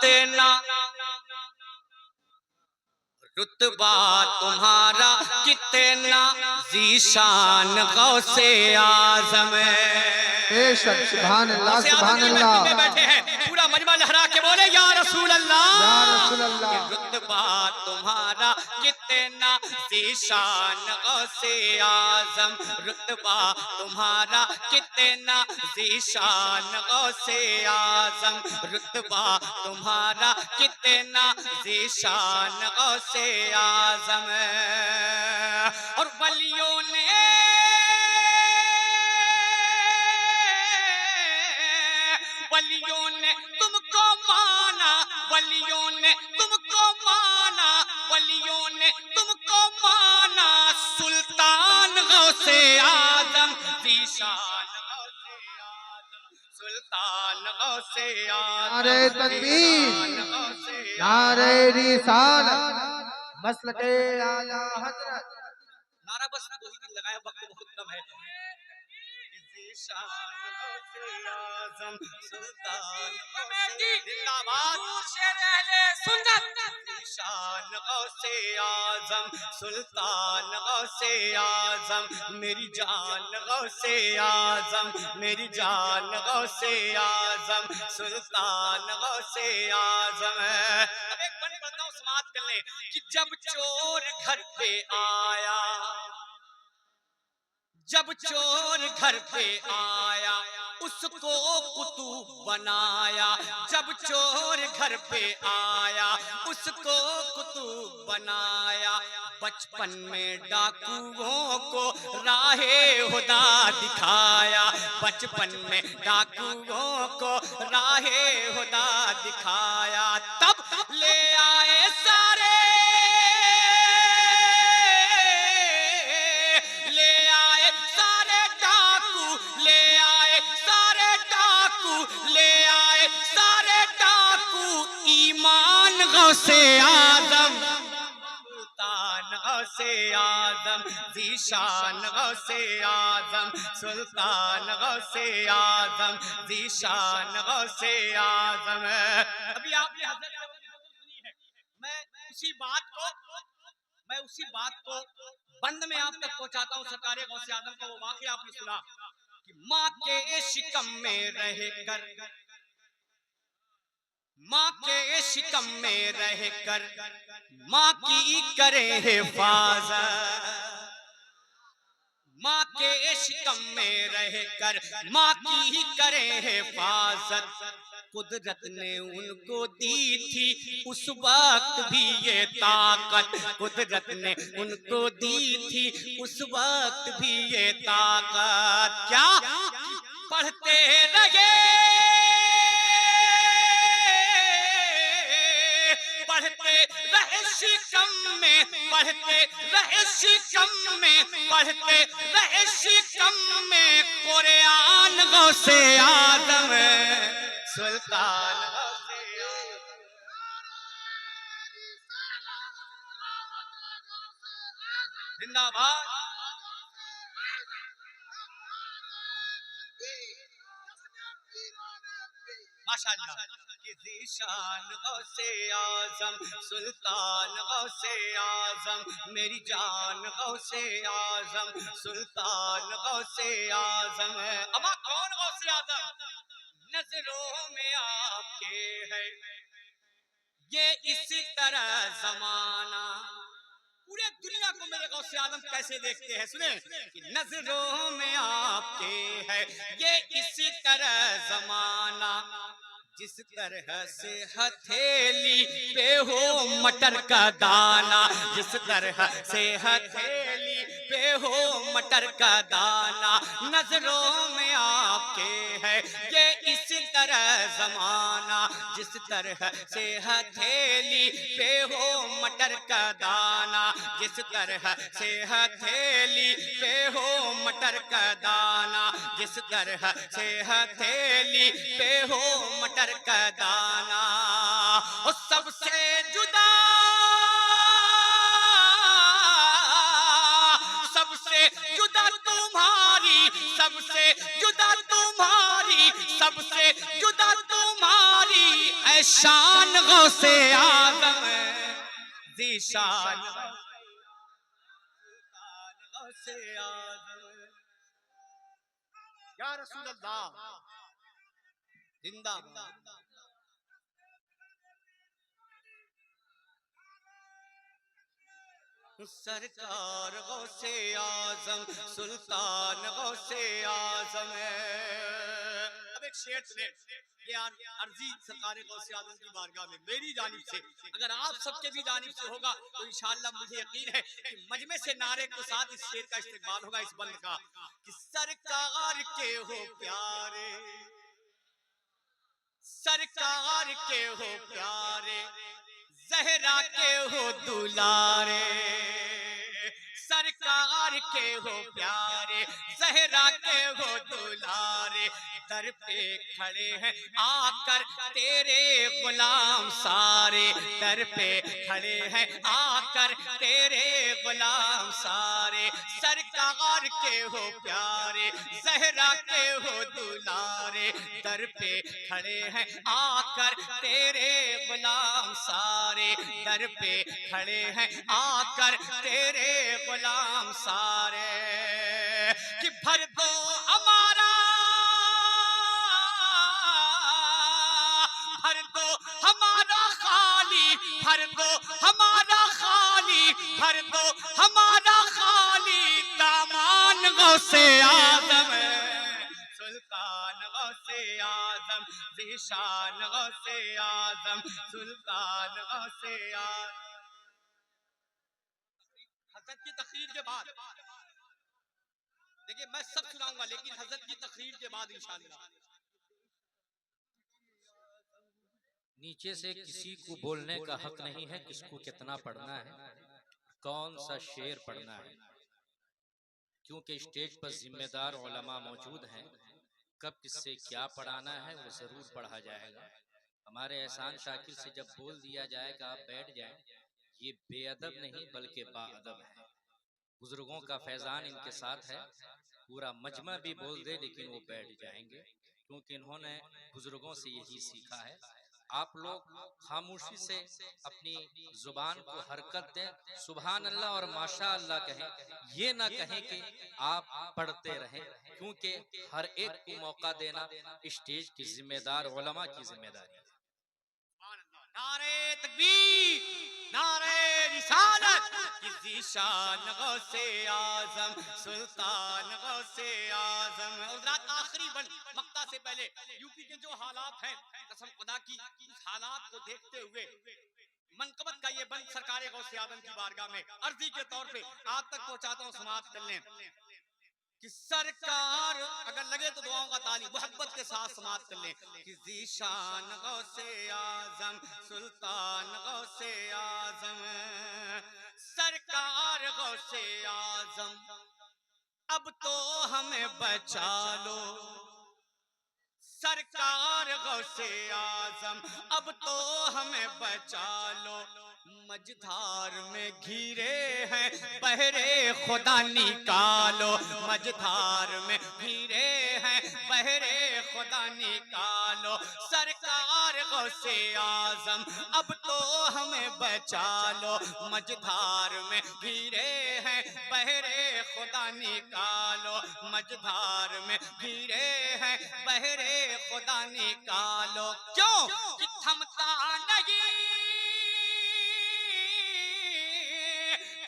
कितना रुतबा तुम्हारा कितना ज़ीशान गौसे आज़म है। सुभान अल्लाह सुभान अल्लाह। में बैठे हैं, पूरा मजमा लहरा के बोले या रसूल अल्लाह, या रसूल अल्लाह। रुतबा तुम्हारा कितना ज़ीशान गौसे आज़म, रुतबा तुम्हारा कितना ज़ीशान गौसे आज़म, रुतबा तुम्हारा कितना ज़ीशान गौसे आज़म। और वलियों ने तुमको माना, वलियों ने तुमको माना, वलियों ने तुमको माना, सुल्तान गौसे आज़म, ज़ीशान गौसे आज़म, सुल्तान गौसे आज़म। नारे तकबीर, नारे रिसालत, मसलके आला हज़रत। नारा बस 2 ही दिन लगाया, वक्त बहुत कम है। ज़ीशान गौसे आज़म, सुल्तान गौसे जिंदाबाद, शेर अहले सुन्नत। ज़ीशान गौसे आज़म, सुल्तान गौसे आज़म, मेरी जान गौसे आज़म, मेरी जान गौसे आज़म, सुल्तान गौसे आज़म। अब एक बन पढ़ता हूँ, समाप्त कर ले कि जब चोर घर पे आया, जब चोर घर पे आया, उसको कुतुब बनाया, जब चोर घर पे आया, उसको कुतुब बनाया, बचपन में डाकुओं को राहे हुदा दिखाया, बचपन में डाकुओं को राहे हुदा दिखाया, तब ले आए सारे, ले आए सारे डाकू, ले आए सारे डाकू, ले आए सारे डाकू, ईमान गौसे आज़म, सुल्तान गौसे आज़म, ज़ीशान गौसे आज़म, सुल्तान गौसे आज़म, ज़ीशान गौसे आज़म। अभी आपने हज़रत सुनी है, मैं उसी बात को बंद में आप तक पहुंचाता हूं। सरकार गौसे आज़म का वो वाक़या आपने सुना कि माँ के शिकम में रहकर, माँ के शिकम में रहकर माँ की करे हिफाज़त, माँ के शिकम में रहकर माँ की करे हिफाज़त, कुदरत ने उनको दी थी उस वक्त भी ये ताकत, कुदरत ने उनको दी थी उस वक्त भी ये ताकत। क्या पढ़ते रहे, पढ़ते रहे शिकम में, पढ़ते रहे शिकम में, पढ़ते रहे शिकम में, कुरान गौसे आज़म, सुल्तान गौसे आज़म। जिंदाबाद, माशाअल्लाह। कि ज़ीशान गौसे आज़म, सुल्तान गौसे आज़म, मेरी जान गौसे आज़म, सुल्तान गौसे आज़म। अमा कौन गौसे आज़म? नजरों में आपके है ये इसी तरह जमाना, पूरे दुनिया को मेरे गौसे आज़म कैसे देखते हैं सुने, कि नजरों में आपके है ये इसी तरह जमाना, जिस तरह से हथेली पे हो मटर का दाना, जिस तरह से हथेली पे हो मटर का दाना, नजरों में आपके है ये इसी तरह जमाना, जिस तरह से हथेली पे हो मटर का दाना, जिस तरह से हथेली पे हो मटर का दाना, जिस तरह से हथेली पे हो मटर का दाना, और सबसे जुदा, सबसे जुदा तुम्हारी, सबसे जुदा तुम्हारी, सबसे जुदा तुम्हारी है शान गौसे आजम ज़ीशान गौसे आजम या रसूल अल्लाह जिंदाबाद। सरकार गौसे आजम सुल्तान गौसे आजम है। अब एक शेर सुने, ये अर्जी सरकार गौसे आजम की बारगाह में मेरी जानिब से, अगर आप सबके भी जानिब से होगा तो इंशाअल्लाह मुझे यकीन है कि मजमे से नारे के साथ इस शेर का इस्तेमाल होगा इस बंद का कि सरकार के हो प्यारे, सरकार के हो प्यारे, ज़हरा के हो दुलारे, सरकार के हो प्यारे, ज़हरा के हो दुलारे, दर पे खड़े हैं आकर तेरे गुलाम सारे, दर पे खड़े हैं आकर तेरे गुलाम सारे, सरकार के हो प्यारे, ज़हरा के हो दुलारे, दर पे खड़े हैं आकर तेरे गुलाम सारे, दर पे खड़े हैं आकर तेरे गुलाम सारे, कि भर दो हमारा, भर दो हमारा खाली, भर दो हमारा खाली, भर दो हमारा खाली दामान गौसे आजम सुल्तान गौसे आजम ज़ीशान गौसे आजम सुल्तान गौसे आजम। हज़रत की तकरीर के बाद देखिए मैं सब सुनाऊंगा, लेकिन हज़रत की तकरीर के बाद इंशाअल्लाह नीचे से किसी को बोलने का हक नहीं है किसको कितना पढ़ना है, कौन सा शेर पढ़ना है, क्योंकि स्टेज पर जिम्मेदार उलमा मौजूद हैं। कब किससे क्या पढ़ाना है वो ज़रूर पढ़ा जाएगा। हमारे एहसान शाकिर से जब बोल दिया जाएगा आप बैठ जाएं, ये बेअदब नहीं बल्कि बाअदब है। बुजुर्गों का फैज़ान इनके साथ है, पूरा मजमा भी बोल दे लेकिन वो बैठ जाएंगे, क्योंकि इन्होंने बुजुर्गों से यही सीखा है। आप लोग खामोशी से अपनी जुबान को हरकत दें, सुभान अल्लाह और माशा अल्लाह कहें, ये ना कहें कि आप पढ़ते रहें, क्योंकि हर एक को मौका देना स्टेज की जिम्मेदार उलमा की जिम्मेदारी है। नारे तकबीर, नारे रिसालत, ज़ीशान गौसे आजम सुल्तान गौसे आजम। और रात आखिरी बन मक्ता से पहले यूपी के जो हालात हैं, कसम खुदा की उस हालात को देखते हुए मनकबत का ये बंद सरकार गौसे आजम की बारगाह में अर्जी के तौर पे आप तक पहुंचाता हूँ, समाप्त कर लें कि सरकार अगर लगे तो दुआओं का ताली मोहब्बत के साथ समाप्त कर लें कि ज़ीशान गौसे आजम सुल्तान गौसे आजम सरकार गौसे आजम अब तो हमें बचा लो, सरकार गौसे आजम अब तो हमें बचा लो, मझधार में घिरे हैं बहरे खुदा निकालो, मझधार में घिरे हैं बहरे खुदा निकालो, सरकार गौसे आजम अब तो हमें बचा लो, मझधार में घिरे हैं बहरे खुदा निकालो, मझधार में घिरे हैं बहरे खुदा निकालो। क्यों कि थमता नहीं,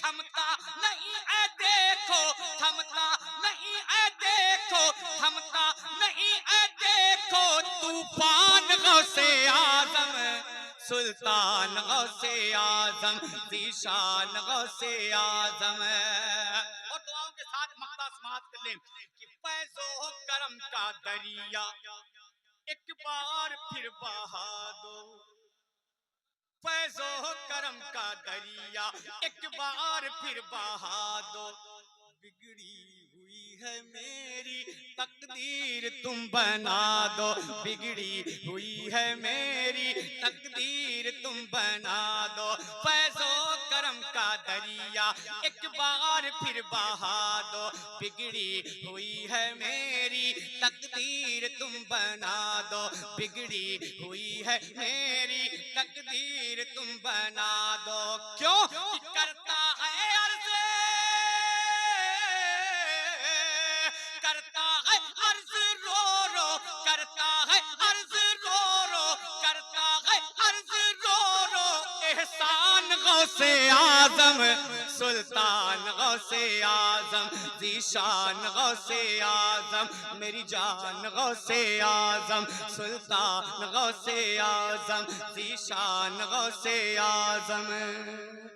थमता नहीं है देखो, थमता नहीं है देखो, थमता नहीं है देखो, तूफान गौसे आजम सुल्तान गौसे आजम ज़ीशान गौसे आजम। और दुआओं के साथ मक्ता समाप्त कर लें कि फैज़ो करम का दरिया एक बार फिर बहा दो, फैज़ो करम का दरिया एक बार फिर बहा दो, बिगड़ी हुई है मेरी तकदीर तुम बना दो, बिगड़ी हुई है मेरी तकदीर तुम बना दो, फैज़ो करम का दरिया एक बार फिर बहा दो, बिगड़ी हुई है मेरी तकदीर तुम बना दो, बिगड़ी हुई है मेरी तकदीर तुम बना दो। क्यों करता है अर्ज़, करता है अर्ज़ रो रो, करता है अर्ज़ रो रो, करता है अर्ज़ रो रो, एहसान गौसे आज़म सुल्तान गौसे आज़म, ज़ीशान गौसे आज़म मेरी जान गौसे आज़म, सुल्तान गौसे आज़म ज़ीशान गौसे आज़म।